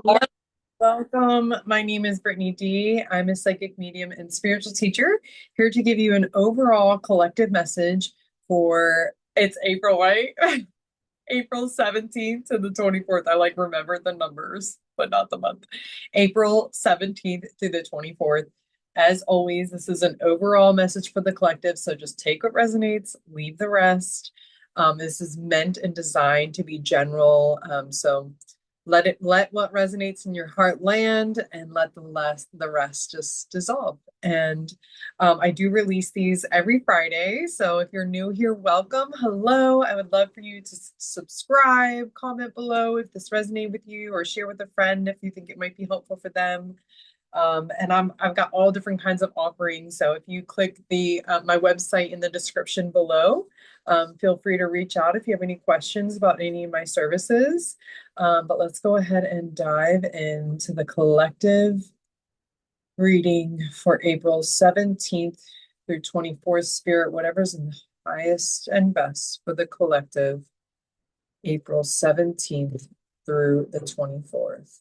Hello, welcome. My name is Brittany D. I'm a psychic medium and spiritual teacher here to give you an overall collective message for it's April, right? April 17th to the 24th. I like remembered the numbers, but not the month. April 17th through the 24th. As always, this is an overall message for the collective. So just take what resonates, leave the rest. This is meant and designed to be general. So let what resonates in your heart land and let the rest just dissolve. And I do release these every Friday. So if you're new here, welcome. Hello. I would love for you to subscribe, comment below if this resonated with you, or share with a friend if you think it might be helpful for them. And I've got all different kinds of offerings. So if you click the my website in the description below, feel free to reach out if you have any questions about any of my services. But let's go ahead and dive into the collective reading for April 17th through 24th. Spirit, whatever's in the highest and best for the collective, April 17th through the 24th.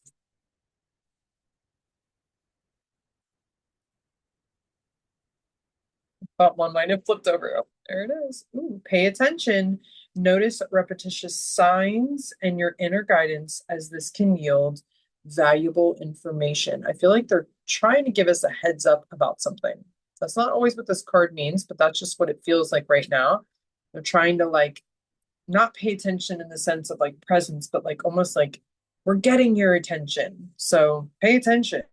Thought one might have flipped over. Oh, there it is. Ooh, pay attention. Notice repetitious signs and your inner guidance, as this can yield valuable information. I feel like they're trying to give us a heads up about something. That's not always what this card means, but that's just what it feels like right now. They're trying to like not pay attention in the sense of like presence, but like almost like we're getting your attention. So pay attention.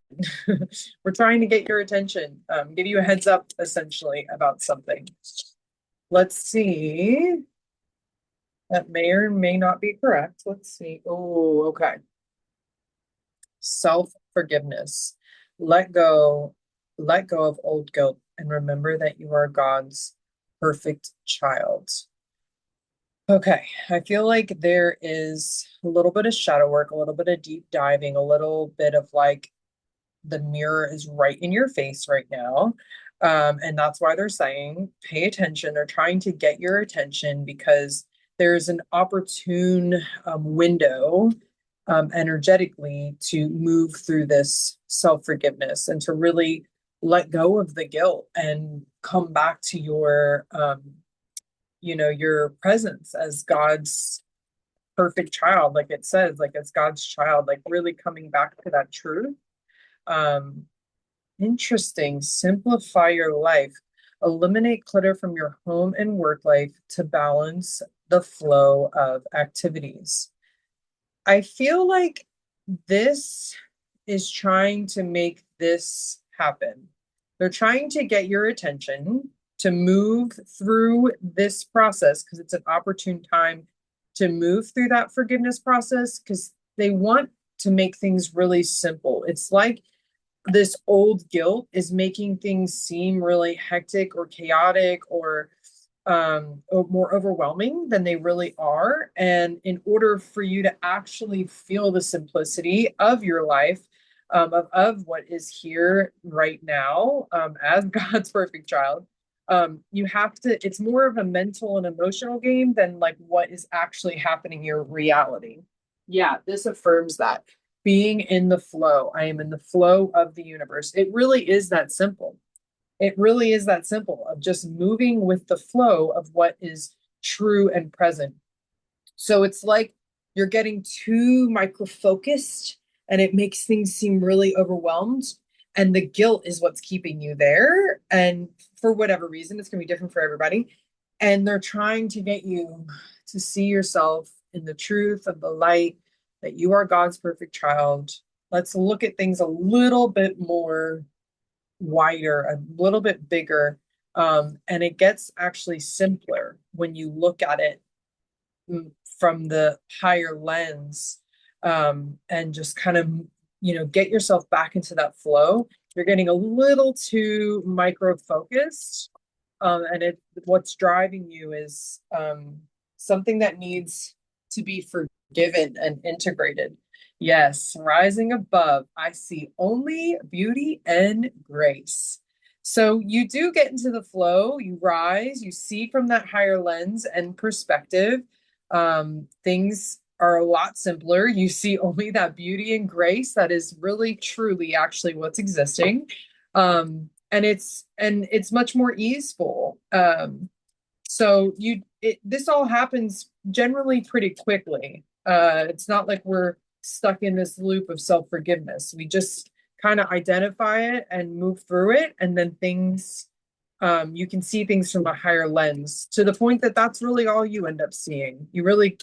We're trying to get your attention, give you a heads up essentially about something. Let's see. That may or may not be correct. Let's see. Oh, okay. Self-forgiveness. Let go, let go of old guilt and remember that you are God's perfect child. Okay, I feel like there is a little bit of shadow work, a little bit of deep diving, a little bit of like the mirror is right in your face right now. And that's why they're saying pay attention. They're trying to get your attention because there's an opportune window energetically to move through this self-forgiveness and to really let go of the guilt and come back to your your presence as God's perfect child, like it says, like it's God's child, like really coming back to that truth. um Interesting. Simplify your life. Eliminate clutter from your home and work life to balance the flow of activities. I feel like this is trying to make this happen. They're trying to get your attention to move through this process because it's an opportune time to move through that forgiveness process because they want to make things really simple. It's like this old guilt is making things seem really hectic or chaotic or more overwhelming than they really are. And in order for you to actually feel the simplicity of your life, of what is here right now, as God's perfect child, you have to, it's more of a mental and emotional game than like what is actually happening in your reality. Yeah, this affirms that being in the flow. I am in the flow of the universe. It really is that simple. It really is that simple of just moving with the flow of what is true and present. So it's like you're getting too micro focused and it makes things seem really overwhelmed. And the guilt is what's keeping you there. And for whatever reason, it's going to be different for everybody. And they're trying to get you to see yourself in the truth of the light that you are God's perfect child. Let's look at things a little bit more wider, a little bit bigger. And it gets actually simpler when you look at it from the higher lens, and just kind of, get yourself back into that flow. You're getting a little too micro focused. What's driving you is something that needs to be forgiven and integrated. Yes, rising above, I see only beauty and grace. So you do get into the flow, you rise, you see from that higher lens and perspective. Things are a lot simpler. You see only that beauty and grace that is really truly actually what's existing. And it's much more easeful. So this all happens generally pretty quickly. It's not like we're stuck in this loop of self-forgiveness. We just kind of identify it and move through it, and then you can see things from a higher lens to the point that that's really all you end up seeing. You really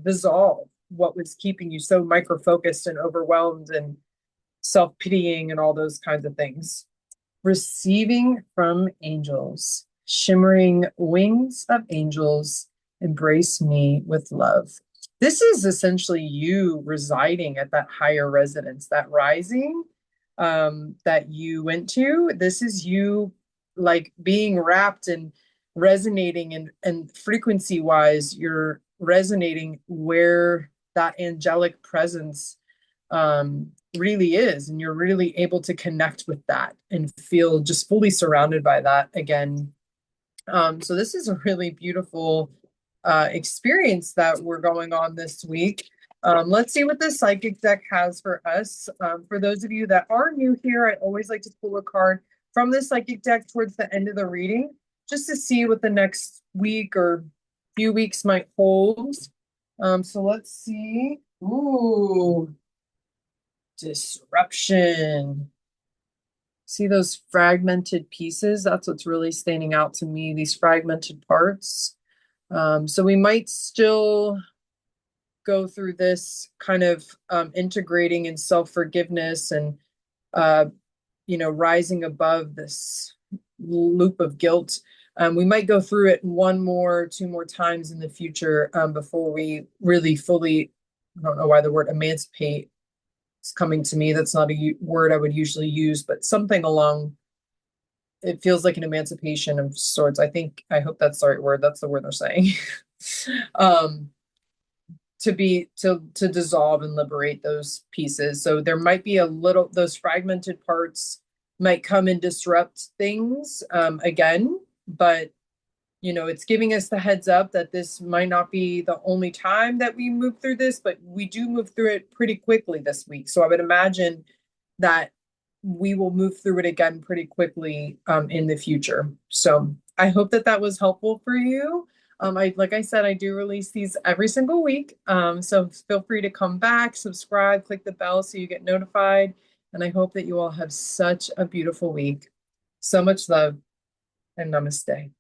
dissolve what was keeping you so micro-focused and overwhelmed and self-pitying and all those kinds of things. Receiving from angels, shimmering wings of angels, embrace me with love. This is essentially you residing at that higher residence, that rising that you went to. This is you like being wrapped and resonating, and frequency wise, you're resonating where that angelic presence really is, and you're really able to connect with that and feel just fully surrounded by that again. So this is a really beautiful experience that we're going on this week. Let's see what the psychic deck has for us. For those of you that are new here, I always like to pull a card from the psychic deck towards the end of the reading, just to see what the next week or few weeks might hold. So let's see. Ooh, disruption. See those fragmented pieces? That's what's really standing out to me, these fragmented parts. So we might still go through this kind of integrating in self-forgiveness and, rising above this loop of guilt. We might go through it two more times in the future before we really fully, I don't know why the word emancipate is coming to me. That's not a word I would usually use, but something along, it feels like an emancipation of sorts. I hope that's the right word. That's the word they're saying. To dissolve and liberate those pieces. So there might be those fragmented parts might come and disrupt things again, but it's giving us the heads up that this might not be the only time that we move through this, but we do move through it pretty quickly this week. So I would imagine that we will move through it again pretty quickly in the future. So I hope that was helpful for you. Like I said, I do release these every single week. So feel free to come back, subscribe, click the bell so you get notified. And I hope that you all have such a beautiful week. So much love, and namaste.